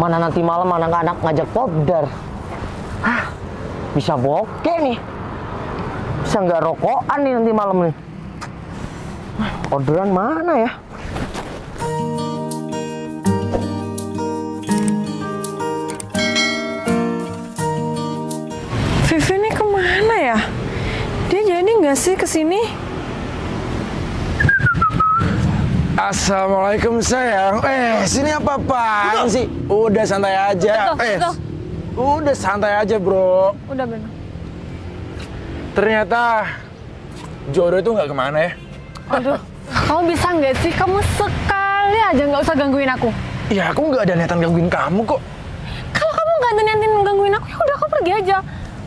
Mana nanti malam anak-anak ngajak kopdar. Hah, bisa bokeh nih. Bisa nggak rokokan nih nanti malam nih. Orderan mana ya? Vivi ini kemana ya? Dia jadi nggak sih kesini? Assalamualaikum sayang. Sini apa-apaan sih? Udah santai aja. Betul. Udah santai aja bro. Udah bener. Ternyata jodoh itu nggak kemana ya? Aduh, kamu bisa nggak sih? Kamu sekali aja nggak usah gangguin aku. Ya aku nggak ada niatan gangguin kamu kok. Kalau kamu nggak ada niatan gangguin aku, ya udah aku pergi aja.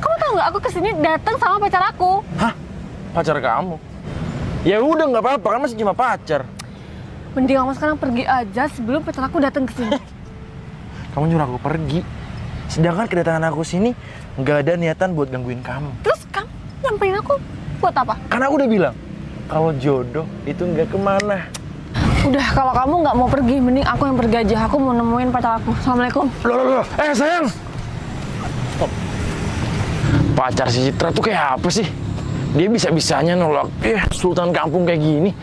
Kamu tahu nggak? Aku kesini datang sama pacar aku. Hah? Pacar kamu? Ya udah nggak apa-apa kan masih cuma pacar. Mending kamu sekarang pergi aja sebelum pacar aku datang ke sini. Kamu nyuruh aku pergi. Sedangkan kedatangan aku sini nggak ada niatan buat gangguin kamu. Terus kamu nyamperin aku buat apa? Karena aku udah bilang kalau jodoh itu nggak kemana. Udah, kalau kamu nggak mau pergi, mending aku yang pergi aja. Aku mau nemuin pacar aku. Assalamualaikum. Loh. Sayang. Stop. Pacar si Citra tuh kayak apa sih? Dia bisa-bisanya nolak sultan kampung kayak gini.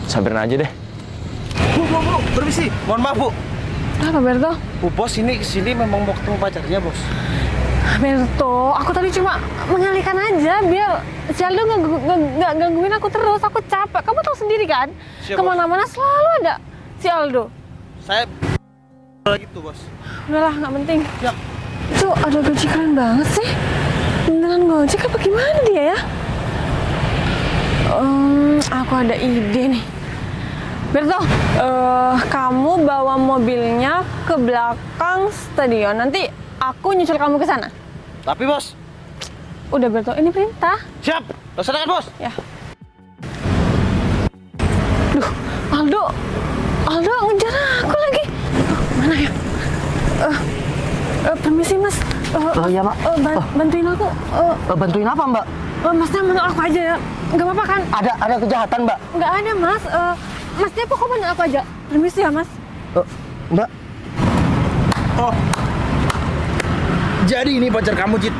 Sabarin aja deh. Bu, permisi. Mohon maaf, Bu. Apa, Berto? Bu, bos ini kesini memang mau ketemu pacarnya, bos. Berto, aku tadi cuma mengalihkan aja biar si Aldo nggak gangguin aku terus. Aku capek. Kamu tahu sendiri kan? Siap, kemana-mana selalu ada si Aldo. Saya lagi tuh, bos. Udahlah, nggak penting. Siap. Itu ada gaji keren banget sih. Beneran Gojek apa gimana dia ya? Aku ada ide nih. Berto, kamu bawa mobilnya ke belakang stadion. Nanti aku nyusul kamu ke sana. Tapi, bos. Udah, Berto, ini perintah. Siap. Laksanakan, bos. Ya. Duh, Aldo ngejar aku lagi. Mana ya? Permisi, Mas. Ya, Mbak. Bantuin aku. Bantuin apa, Mbak? Masnya menolak aku aja ya. Nggak apa-apa kan? Ada kejahatan, Mbak? Nggak ada, Mas. Masnya pokoknya bantu aku aja. Permisi ya, Mas. Mbak. Oh. Jadi ini pacar kamu, Cit.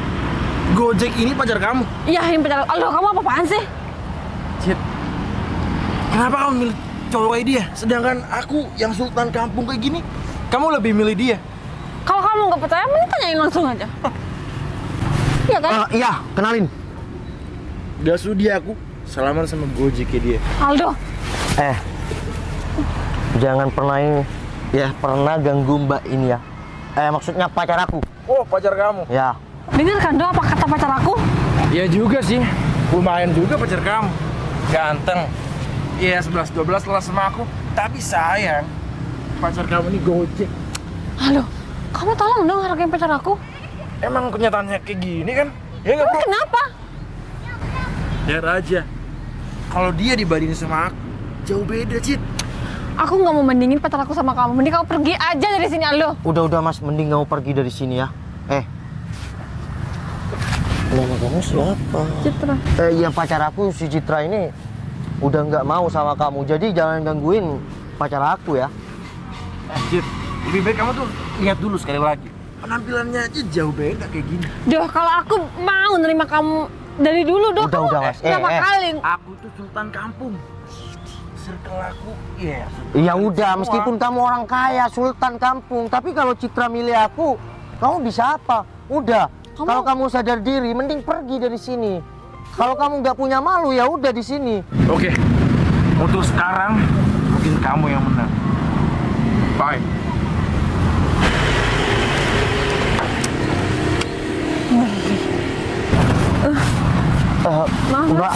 Gojek ini pacar kamu. Iya, ini pacar. Aldo, kamu apa-apaan sih? Cit. Kenapa kamu milih cowok kayak dia? Sedangkan aku yang sultan kampung kayak gini, kamu lebih milih dia. Kalau kamu nggak percaya, mending tanyain langsung aja. Iya kan? Iya, kenalin. Gak sudi aku salaman sama Gojek kayak dia. Aldo. Jangan pernah ganggu Mbak ini ya. Maksudnya pacar aku. Oh, pacar kamu. Ya. Dengar kan, Do, apa kata pacar aku? Ya juga sih. Lumayan juga pacar kamu. Ganteng. Iya, 11-12 lah sama aku. Tapi sayang, pacar kamu ini Gojek. Aldo, kamu tolong dong hargain pacar aku. Emang kenyataannya kayak gini kan? Ya nggak, bro? Kenapa? Ya aja. Kalau dia dibandingin sama aku, jauh beda, Cit. Aku nggak mau bandingin pacar aku sama kamu. Mending kamu pergi aja dari sini, Aldo. Udah Mas, mending kamu pergi dari sini ya. Nama kamu siapa? Citra. Yang pacar aku si Citra ini udah nggak mau sama kamu. Jadi jangan gangguin pacar aku ya. Cit, lebih baik kamu tuh lihat dulu sekali lagi. Penampilannya aja jauh beda kayak gini. Doh, kalau aku mau nerima kamu dari dulu, Doh. Udah, Mas. Kenapa kali? Aku tuh sultan kampung. Circle aku, Ya udah, meskipun kamu orang kaya, sultan kampung, tapi kalau Citra milih aku, kamu bisa apa? Udah, kalau kamu sadar diri, mending pergi dari sini. Kalau kamu nggak punya malu, ya udah di sini. Oke, untuk sekarang mungkin kamu yang menang. Bye. Maaf, Mbak.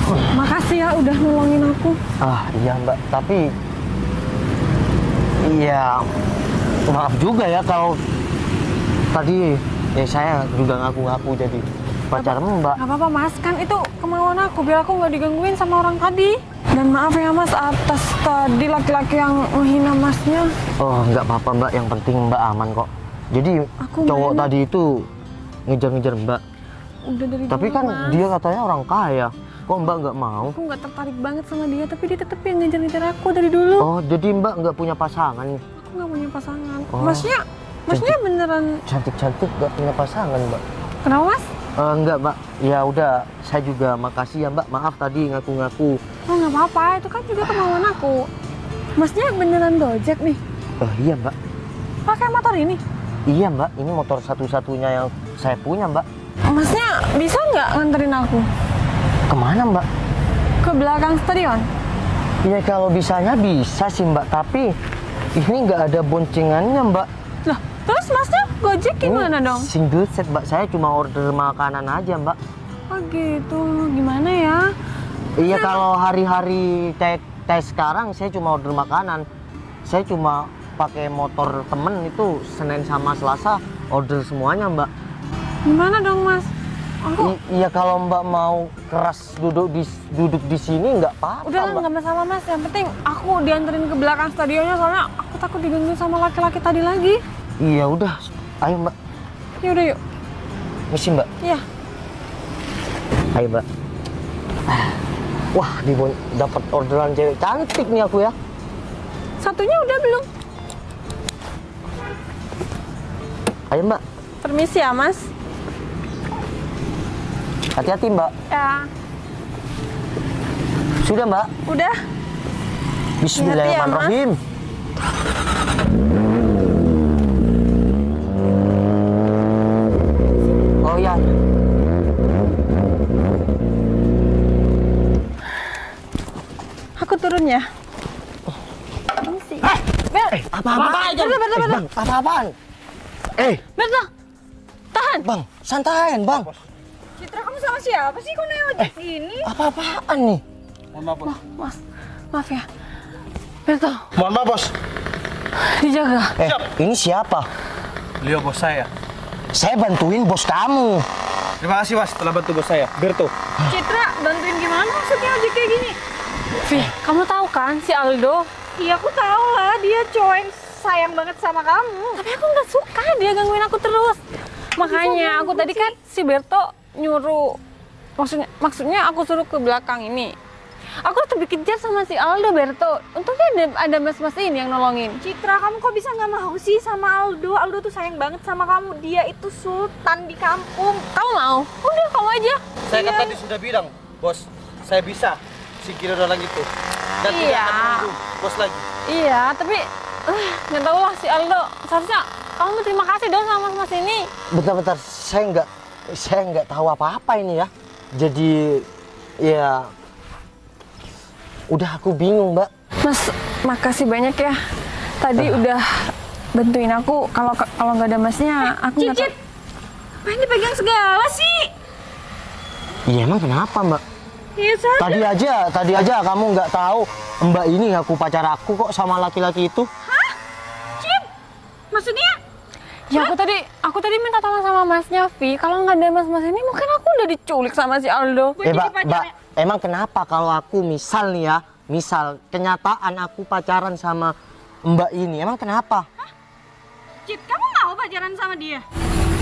Makasih ya udah nolongin aku. Iya Mbak, tapi iya maaf juga ya kalau tadi saya juga ngaku-ngaku jadi pacar Mbak. Gak apa-apa, Mas, kan itu kemauan aku biar aku nggak digangguin sama orang tadi. Dan maaf ya, Mas, atas tadi laki-laki yang menghina Masnya. Nggak apa-apa Mbak, yang penting Mbak aman kok. Jadi cowok tadi itu ngejar-ngejar Mbak. Udah dari Tapi dulu, kan Mas. dia katanya orang kaya. Kok Mbak nggak mau? Aku nggak tertarik banget sama dia, tapi dia tetap yang ngejar-ngejar aku dari dulu. Jadi Mbak nggak punya pasangan nih? Aku nggak punya pasangan. Oh. Masnya beneran Cantik-cantik gak punya pasangan, Mbak. kenapa Mas? Enggak, Mbak. Ya udah, saya juga makasih ya, Mbak. Maaf tadi ngaku-ngaku. Oh nggak apa-apa, itu kan juga kemauan aku. Masnya beneran Gojek nih? Oh iya, Mbak. Pakai motor ini? Iya, Mbak. Ini motor satu-satunya yang saya punya, Mbak. Masnya bisa nggak nganterin aku Kemana, Mbak? ke belakang stadion? Ya kalau bisanya bisa sih, Mbak. Tapi ini nggak ada boncengannya, Mbak. Loh, terus Masnya Gojek gimana Ini dong? Single set, Mbak. Saya cuma order makanan aja, Mbak. Oh gitu, gimana ya? Iya, kalau hari-hari kayak sekarang saya cuma order makanan. Saya cuma pakai motor temen itu Senin sama Selasa order semuanya, Mbak. Gimana dong Mas? Aku Iya, kalau Mbak mau keras duduk di sini nggak apa-apa, udah lah, Mbak. nggak masalah Mas. Yang penting aku dianterin ke belakang stadionnya soalnya aku takut digangguin sama laki-laki tadi lagi. Iya, udah. Ayo, Mbak. Ya udah yuk. Misi, Mbak. Iya. Ayo, Mbak. Wah, dapat orderan cewek cantik nih aku ya. Satunya udah belum? Ayo, Mbak. Permisi ya Mas. Hati-hati, Mbak. Ya. Sudah, Mbak. Udah. Bismillahirrahmanirrahim. Oh ya. Aku turun ya. Permisi. Bel. Apa-apaan? Bel. Apa-apaan? Berto. Tahan. Bang, santai, Bang. Citra, kamu sama siapa sih kok naik ojek ini? Apa-apaan nih? Mohon maaf, Bos. Mas, maaf ya. Berto, Mohon maaf, Bos. dijaga. Ini siapa? Beliau bos saya. Saya bantuin bos kamu. Terima kasih, Mas, telah bantu bos saya. Berto. Citra, bantuin gimana maksudnya ojek kayak gini? Vi, kamu tahu kan si Aldo? Iya aku tahu lah, dia cowok yang sayang banget sama kamu. Tapi aku nggak suka dia gangguin aku terus. Makanya aku tadi kan si Berto nyuruh, maksudnya aku suruh ke belakang ini. Aku tuh dikejar sama si Aldo, Berto. Untungnya ada mas-mas ini yang nolongin. Citra, kamu kok bisa nggak mau sih sama Aldo? Aldo tuh sayang banget sama kamu. Dia itu sultan di kampung. Kamu mau? Udah, kamu aja. Saya kan tadi sudah bilang, bos, saya bisa singkirin orang itu. Dan Iya. tidak akan menunggu bos lagi. Iya, tapi nggak tahu lah si Aldo. Seharusnya kamu terima kasih dong sama mas ini. Bentar-bentar, saya nggak tahu apa-apa ini ya. Jadi, ya, udah aku bingung, Mbak. Mas, makasih banyak ya. Tadi udah bantuin aku. Kalau nggak ada masnya, aku nggak Cicit, tahu. apa yang dipegang segala sih? Iya, emang kenapa, Mbak? Iya saja. Tadi aja kamu nggak tahu Mbak ini ngaku pacar aku kok sama laki-laki itu. Cip, maksudnya? Ya aku tadi minta tolong sama masnya Vi. Kalau nggak ada mas ini, mungkin aku udah diculik sama si Aldo. Gue jadi Mbak, pacarnya. emang kenapa kalau aku misal nih ya, misal kenyataan aku pacaran sama Mbak ini, emang kenapa? Cip, kamu mau pacaran sama dia?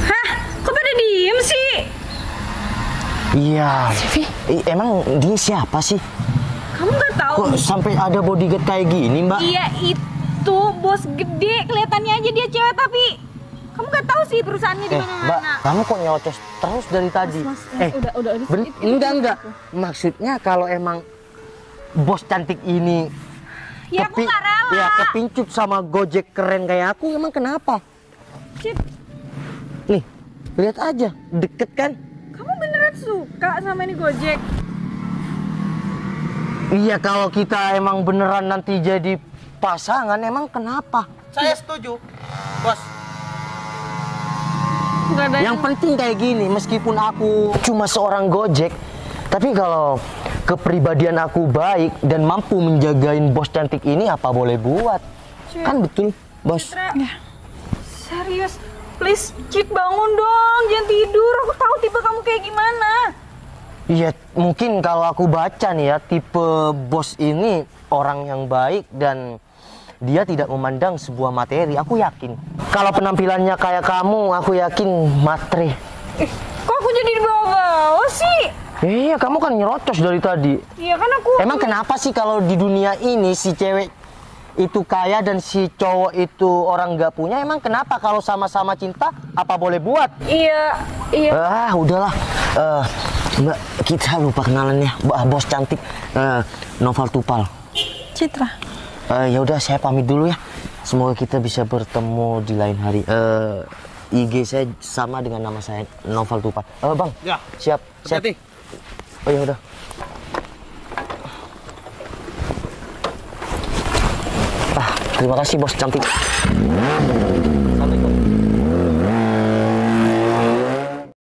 Hah? Kok pada diem sih? Iya. Vi, Emang dia siapa sih? Kamu nggak tahu? Kok sampai ada bodyguard kayak gini, Mbak? Dia itu bos gede, kelihatannya aja dia cewek tapi kamu nggak tahu sih perusahaannya di Mbak, mana-mana. kamu kok nyocos terus dari tadi? udah. Enggak. Maksudnya kalau emang bos cantik ini Ya aku nggak rela. ya kepincut sama Gojek keren kayak aku, emang kenapa? Cip, Nih, lihat aja, deket kan? kamu beneran suka sama ini Gojek? Iya, kalau kita emang beneran nanti jadi pasangan, emang kenapa? Saya setuju, Bos. nggak ada Yang penting kayak gini, meskipun aku cuma seorang Gojek, tapi kalau kepribadian aku baik dan mampu menjagain bos cantik ini, apa boleh buat? Kan betul, bos? Serius, please Cip bangun dong, jangan tidur. Aku tahu tipe kamu kayak gimana. Iya, mungkin kalau aku baca nih ya, tipe bos ini orang yang baik dan dia tidak memandang sebuah materi. Aku yakin. Kalau penampilannya kayak kamu, aku yakin matre. Kok aku jadi dibawa-bawa sih? Iya, kamu kan nyerocos dari tadi. Iya kan aku. Emang kenapa sih kalau di dunia ini si cewek itu kaya dan si cowok itu orang nggak punya, emang kenapa? Kalau sama-sama cinta, apa boleh buat? Iya, iya. Udahlah. Mbak, kita lupa kenalannya. Bos cantik, Noval Tupal. Citra. Ya udah, saya pamit dulu ya. Semoga kita bisa bertemu di lain hari. IG saya sama dengan nama saya, Noval Tupal. Bang. Ya. Siap. Hati-hati. Oh ya udah. Terima kasih bos cantik.